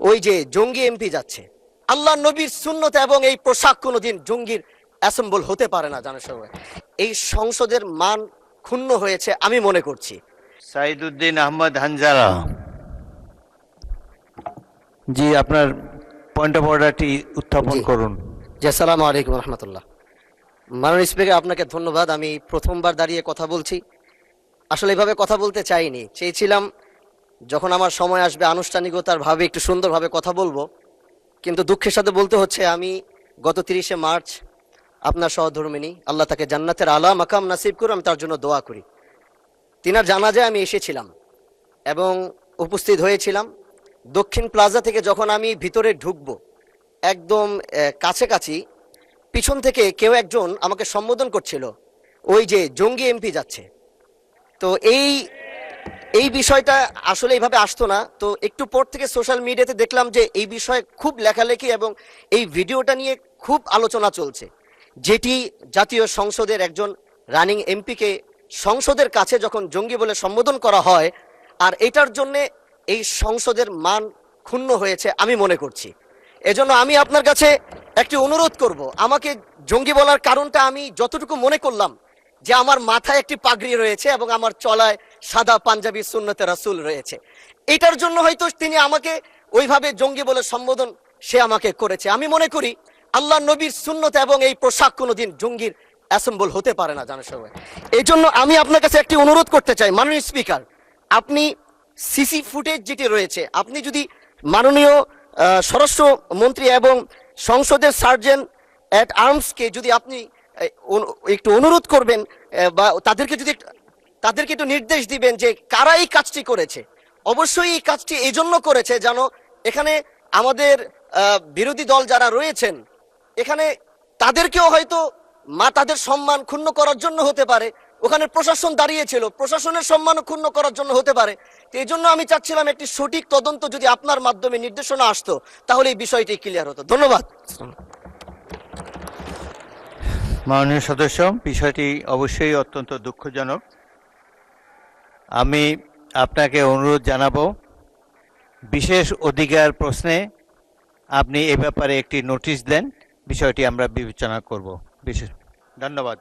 ওই যে জঙ্গি এমপি যাচ্ছে, আল্লাহ নবীর সুন্নত এবং এই পোশাক কোনোদিন জঙ্গির অ্যাসেম্বল হতে পারে না। জানার সময় এই সংসদের মান ক্ষুণ্ণ হয়েছে আমি মনে করছি। সাইদুদ্দিন আহমদ হানজালা, জি আপনার পয়েন্ট অফ অর্ডারটি উত্থাপন করুন। জি, আসসালামু আলাইকুম রহমতুল্লাহ। মাননীয় স্পিকার, আপনাকে ধন্যবাদ। আমি প্রথমবার দাঁড়িয়ে কথা বলছি, আসলে এভাবে কথা বলতে চাইনি, চেয়েছিলাম যখন আমার সময় আসবে আনুষ্ঠানিকতার ভাবে একটু সুন্দরভাবে কথা বলবো, কিন্তু দুঃখের সাথে বলতে হচ্ছে আমি গত 30শে মার্চ আপনার সহধর্মিনী, আল্লাহ তাকে জান্নাতের আলা মাকাম নাসিব করে, আমি তার জন্য দোয়া করি। তিনার জানাজায় আমি এসেছিলাম এবং উপস্থিত হয়েছিলাম। দক্ষিণ প্লাজা থেকে যখন আমি ভিতরে ঢুকবো, একদম কাছাকাছি পিছন থেকে কেউ একজন আমাকে সম্বোধন করছিল, ওই যে জঙ্গি এমপি যাচ্ছে। তো এই বিষয়টা আসলে এইভাবে আসতো না। তো একটু পর থেকে সোশ্যাল মিডিয়াতে দেখলাম যে এই বিষয়ে খুব লেখালেখি এবং এই ভিডিওটা নিয়ে খুব আলোচনা চলছে, যেটি জাতীয় সংসদের একজন রানিং এমপিকে সংসদের কাছে যখন জঙ্গি বলে সম্বোধন করা হয়, আর এটার জন্যে এই সংসদের মান ক্ষুণ্ণ হয়েছে আমি মনে করছি। এজন্য আমি আপনার কাছে একটি অনুরোধ করব, আমাকে জঙ্গি বলার কারণটা আমি যতটুকু মনে করলাম যে আমার মাথায় একটি পাগড়ি রয়েছে এবং আমার চলায় সাদা পাঞ্জাবি সুন্নতে রাসূল রয়েছে, এটার জন্য হয়তো তিনি আমাকে ওইভাবে জঙ্গি বলে সম্বোধন সে আমাকে করেছে। আমি মনে করি আল্লাহ নবীর সুন্নত এবং এই পোশাক কোনোদিন জঙ্গির অ্যাসেম্বল হতে পারে না। জানার সময় এই জন্য আমি আপনার কাছে একটি অনুরোধ করতে চাই, মাননীয় স্পিকার, আপনি সিসি ফুটেজ যেটি রয়েছে, আপনি যদি মাননীয় স্বরাষ্ট্রমন্ত্রী এবং সংসদের সার্জেন্ট অ্যাট আর্মসকে যদি আপনি একটু অনুরোধ করবেন বা তাদেরকে একটু নির্দেশ দিবেন যে কারা এই কাজটি করেছে। অবশ্যই এই কাজটি এই জন্য করেছে যেন এখানে আমাদের বিরোধী দল যারা রয়েছেন এখানে তাদেরকেও হয়তো তাদের সম্মান ক্ষুণ্ণ করার জন্য হতে পারে, ওখানে প্রশাসন দাঁড়িয়েছিল, প্রশাসনের সম্মান ক্ষুণ্ণ করার জন্য হতে পারে। তো এই জন্য আমি চাচ্ছিলাম একটি সঠিক তদন্ত যদি আপনার মাধ্যমে নির্দেশনা আসতো তাহলে এই বিষয়টি ক্লিয়ার হতো। ধন্যবাদ। মাননীয় সদস্য, বিষয়টি অবশ্যই অত্যন্ত দুঃখজনক। আমি আপনাকে অনুরোধ জানাবো, বিশেষ অধিকার প্রশ্নে আপনি এ ব্যাপারে একটি নোটিশ দেন, বিষয়টি আমরা বিবেচনা করব। বিশেষ ধন্যবাদ।